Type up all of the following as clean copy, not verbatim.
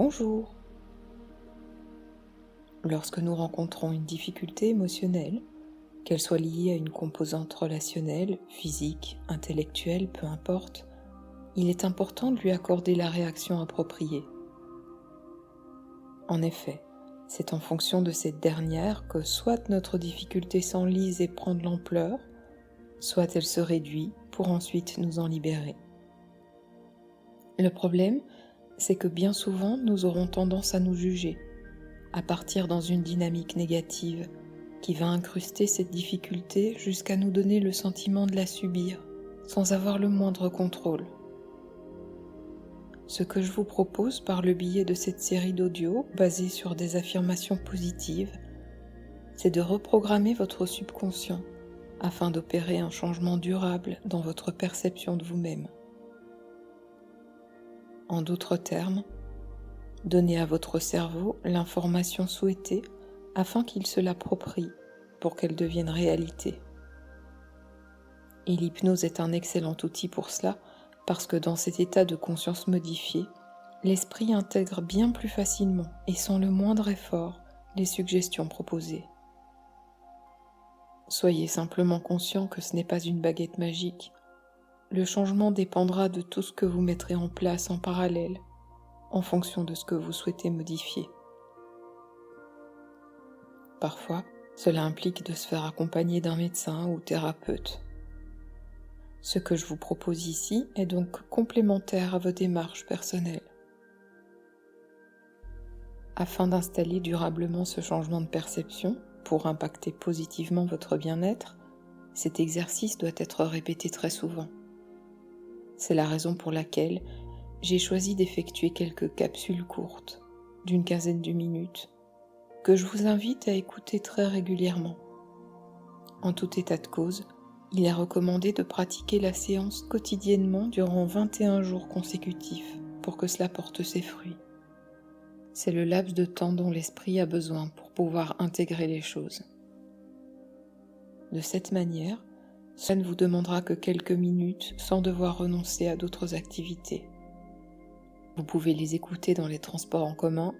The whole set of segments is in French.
Bonjour. Lorsque nous rencontrons une difficulté émotionnelle, qu'elle soit liée à une composante relationnelle, physique, intellectuelle, peu importe, il est important de lui accorder la réaction appropriée. En effet, c'est en fonction de cette dernière que soit notre difficulté s'enlise et prend de l'ampleur, soit elle se réduit pour ensuite nous en libérer. Le problème, c'est que bien souvent nous aurons tendance à nous juger, à partir dans une dynamique négative qui va incruster cette difficulté jusqu'à nous donner le sentiment de la subir, sans avoir le moindre contrôle. Ce que je vous propose par le biais de cette série d'audio basée sur des affirmations positives, c'est de reprogrammer votre subconscient afin d'opérer un changement durable dans votre perception de vous-même. En d'autres termes, donnez à votre cerveau l'information souhaitée afin qu'il se l'approprie pour qu'elle devienne réalité. Et l'hypnose est un excellent outil pour cela parce que dans cet état de conscience modifié, l'esprit intègre bien plus facilement et sans le moindre effort les suggestions proposées. Soyez simplement conscient que ce n'est pas une baguette magique. Le changement dépendra de tout ce que vous mettrez en place en parallèle, en fonction de ce que vous souhaitez modifier. Parfois, cela implique de se faire accompagner d'un médecin ou thérapeute. Ce que je vous propose ici est donc complémentaire à vos démarches personnelles. Afin d'installer durablement ce changement de perception, pour impacter positivement votre bien-être, cet exercice doit être répété très souvent. C'est la raison pour laquelle j'ai choisi d'effectuer quelques capsules courtes, d'une quinzaine de minutes, que je vous invite à écouter très régulièrement. En tout état de cause, il est recommandé de pratiquer la séance quotidiennement durant 21 jours consécutifs pour que cela porte ses fruits. C'est le laps de temps dont l'esprit a besoin pour pouvoir intégrer les choses. De cette manière, cela ne vous demandera que quelques minutes sans devoir renoncer à d'autres activités. Vous pouvez les écouter dans les transports en commun,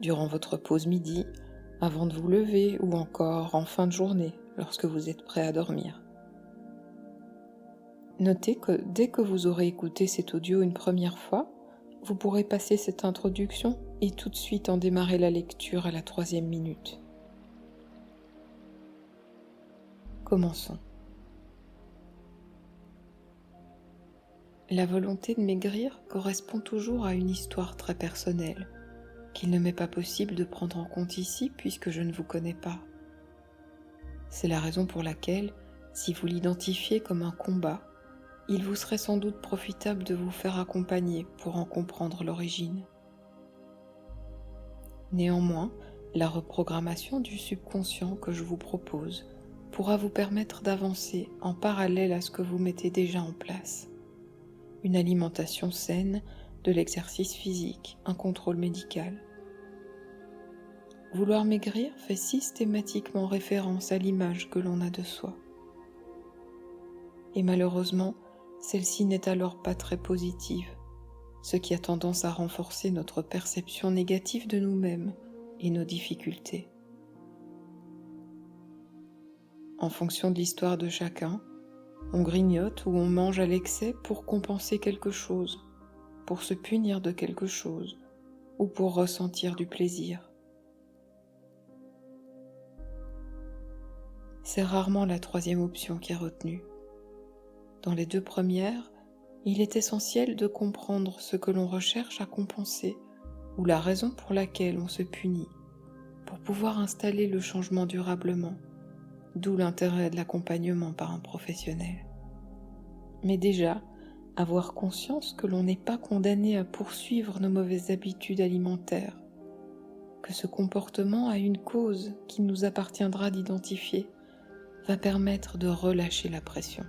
durant votre pause midi, avant de vous lever ou encore en fin de journée lorsque vous êtes prêt à dormir. Notez que dès que vous aurez écouté cet audio une première fois, vous pourrez passer cette introduction et tout de suite en démarrer la lecture à la 3e minute. Commençons. La volonté de maigrir correspond toujours à une histoire très personnelle, qu'il ne m'est pas possible de prendre en compte ici puisque je ne vous connais pas. C'est la raison pour laquelle, si vous l'identifiez comme un combat, il vous serait sans doute profitable de vous faire accompagner pour en comprendre l'origine. Néanmoins, la reprogrammation du subconscient que je vous propose pourra vous permettre d'avancer en parallèle à ce que vous mettez déjà en place. Une alimentation saine, de l'exercice physique, un contrôle médical. Vouloir maigrir fait systématiquement référence à l'image que l'on a de soi. Et malheureusement, celle-ci n'est alors pas très positive, ce qui a tendance à renforcer notre perception négative de nous-mêmes et nos difficultés. En fonction de l'histoire de chacun, on grignote ou on mange à l'excès pour compenser quelque chose, pour se punir de quelque chose ou pour ressentir du plaisir. C'est rarement la 3e option qui est retenue. Dans les 2 premières, il est essentiel de comprendre ce que l'on recherche à compenser ou la raison pour laquelle on se punit, pour pouvoir installer le changement durablement, d'où l'intérêt de l'accompagnement par un professionnel. Mais déjà, avoir conscience que l'on n'est pas condamné à poursuivre nos mauvaises habitudes alimentaires, que ce comportement a une cause qu'il nous appartiendra d'identifier, va permettre de relâcher la pression.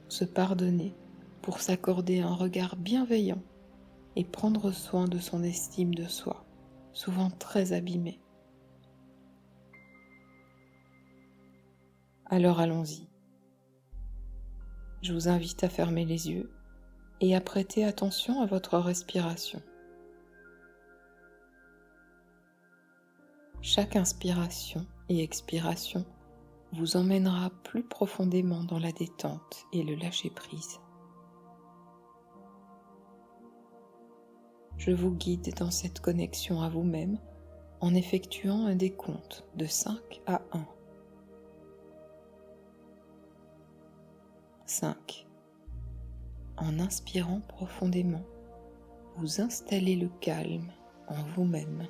Se pardonner pour s'accorder un regard bienveillant et prendre soin de son estime de soi, souvent très abîmée. Alors allons-y. Je vous invite à fermer les yeux et à prêter attention à votre respiration. Chaque inspiration et expiration vous emmènera plus profondément dans la détente et le lâcher-prise. Je vous guide dans cette connexion à vous-même en effectuant un décompte de 5 à 1. 5. En inspirant profondément, vous installez le calme en vous-même.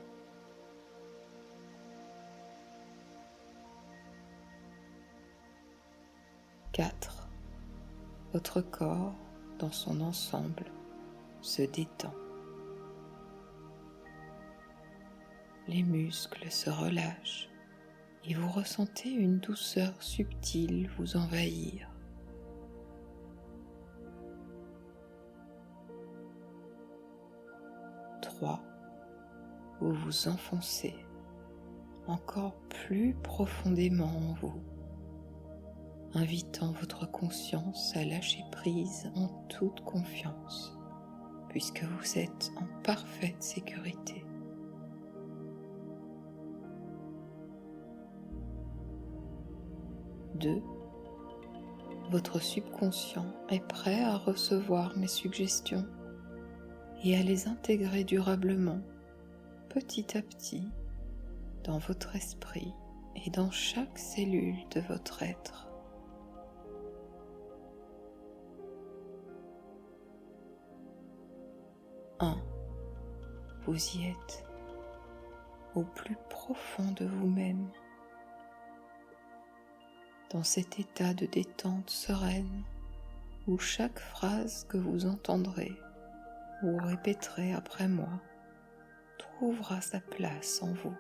4. Votre corps, dans son ensemble, se détend. Les muscles se relâchent et vous ressentez une douceur subtile vous envahir. 3. Vous vous enfoncez encore plus profondément en vous, invitant votre conscience à lâcher prise en toute confiance, puisque vous êtes en parfaite sécurité. 2. Votre subconscient est prêt à recevoir mes suggestions et à les intégrer durablement, petit à petit, dans votre esprit et dans chaque cellule de votre être. 1. Vous y êtes, au plus profond de vous-même, dans cet état de détente sereine où chaque phrase que vous entendrez ou répéterez après moi trouvera sa place en vous.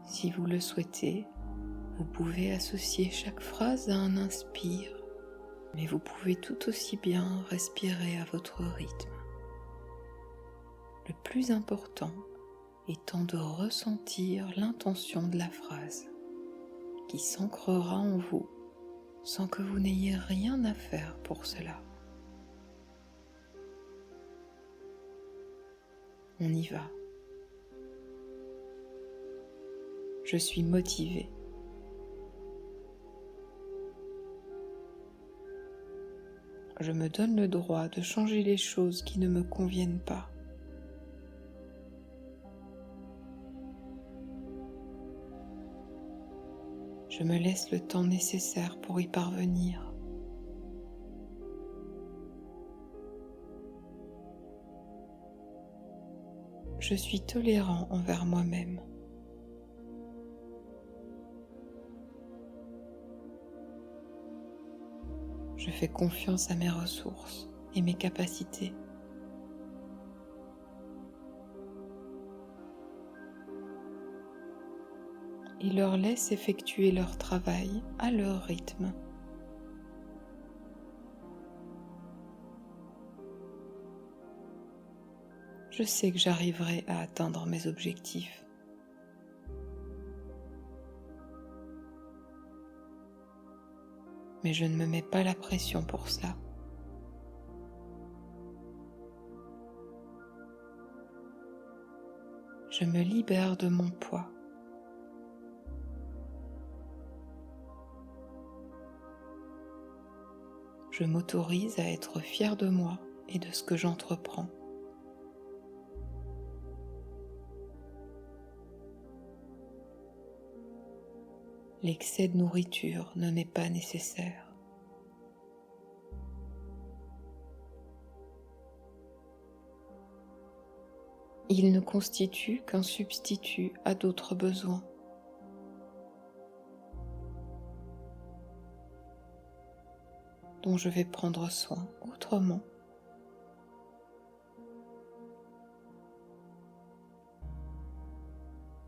Si vous le souhaitez, vous pouvez associer chaque phrase à un inspire, mais vous pouvez tout aussi bien respirer à votre rythme. Le plus important étant de ressentir l'intention de la phrase, qui s'ancrera en vous sans que vous n'ayez rien à faire pour cela. On y va. Je suis motivée. Je me donne le droit de changer les choses qui ne me conviennent pas. Je me laisse le temps nécessaire pour y parvenir. Je suis tolérant envers moi-même. Je fais confiance à mes ressources et mes capacités. Et leur laisse effectuer leur travail à leur rythme. Je sais que j'arriverai à atteindre mes objectifs. Mais je ne me mets pas la pression pour cela. Je me libère de mon poids. Je m'autorise à être fière de moi et de ce que j'entreprends. L'excès de nourriture ne m'est pas nécessaire. Il ne constitue qu'un substitut à d'autres besoins. Dont je vais prendre soin autrement.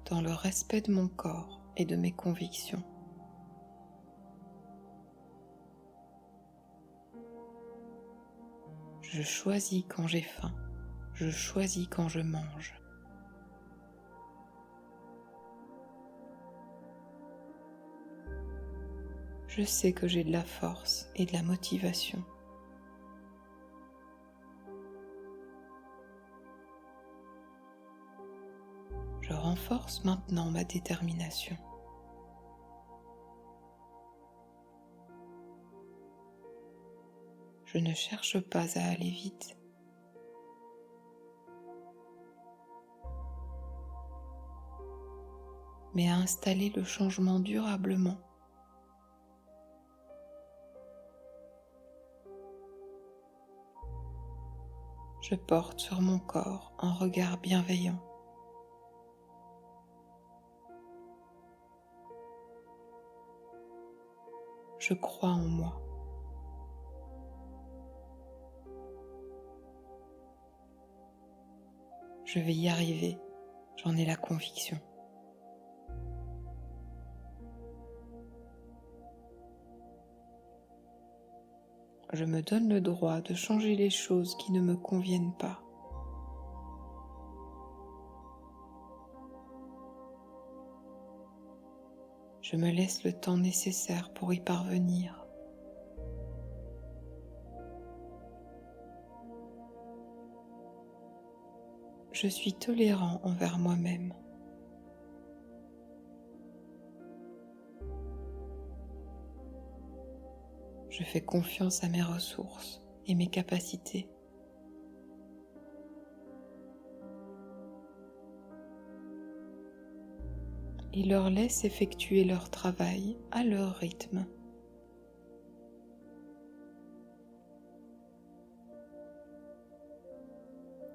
Dans le respect de mon corps et de mes convictions. Je choisis quand j'ai faim, je choisis quand je mange. Je sais que j'ai de la force et de la motivation. Je renforce maintenant ma détermination. Je ne cherche pas à aller vite. Mais à installer le changement durablement. Je porte sur mon corps un regard bienveillant. Je crois en moi. Je vais y arriver, j'en ai la conviction. Je me donne le droit de changer les choses qui ne me conviennent pas. Je me laisse le temps nécessaire pour y parvenir. Je suis tolérant envers moi-même. Je fais confiance à mes ressources et mes capacités. Et leur laisse effectuer leur travail à leur rythme.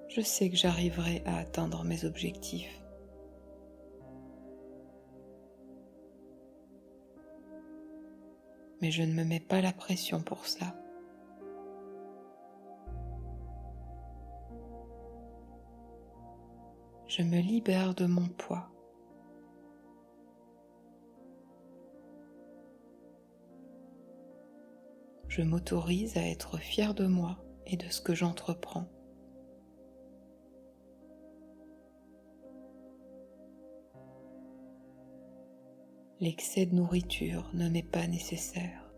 Je sais que j'arriverai à atteindre mes objectifs. Mais je ne me mets pas la pression pour cela. Je me libère de mon poids. Je m'autorise à être fier de moi et de ce que j'entreprends. L'excès de nourriture ne m'est pas nécessaire.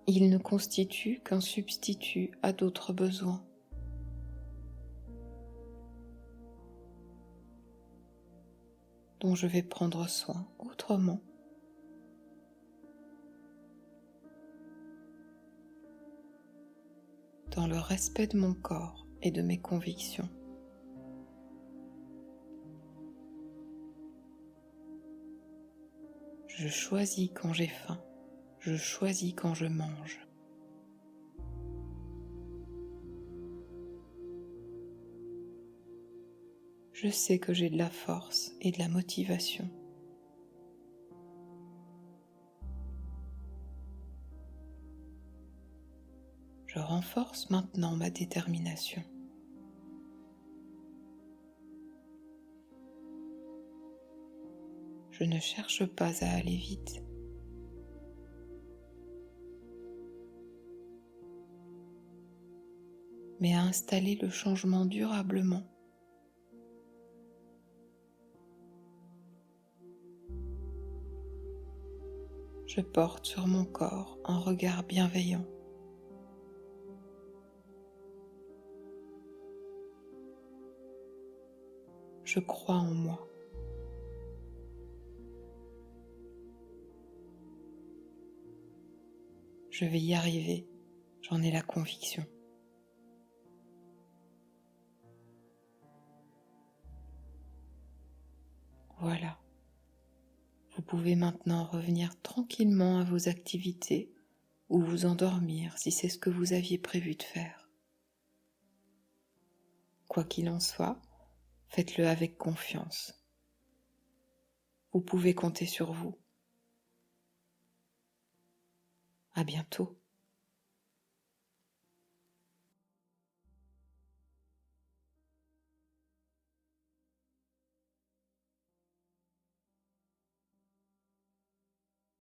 Il ne constitue qu'un substitut à d'autres besoins. Dont je vais prendre soin autrement. Dans le respect de mon corps et de mes convictions. Je choisis quand j'ai faim, je choisis quand je mange. Je sais que j'ai de la force et de la motivation. Je renforce maintenant ma détermination. Je ne cherche pas à aller vite. Mais à installer le changement durablement. Je porte sur mon corps un regard bienveillant. Je crois en moi. Je vais y arriver, j'en ai la conviction. Voilà. Vous pouvez maintenant revenir tranquillement à vos activités ou vous endormir si c'est ce que vous aviez prévu de faire. Quoi qu'il en soit, faites-le avec confiance. Vous pouvez compter sur vous. À bientôt.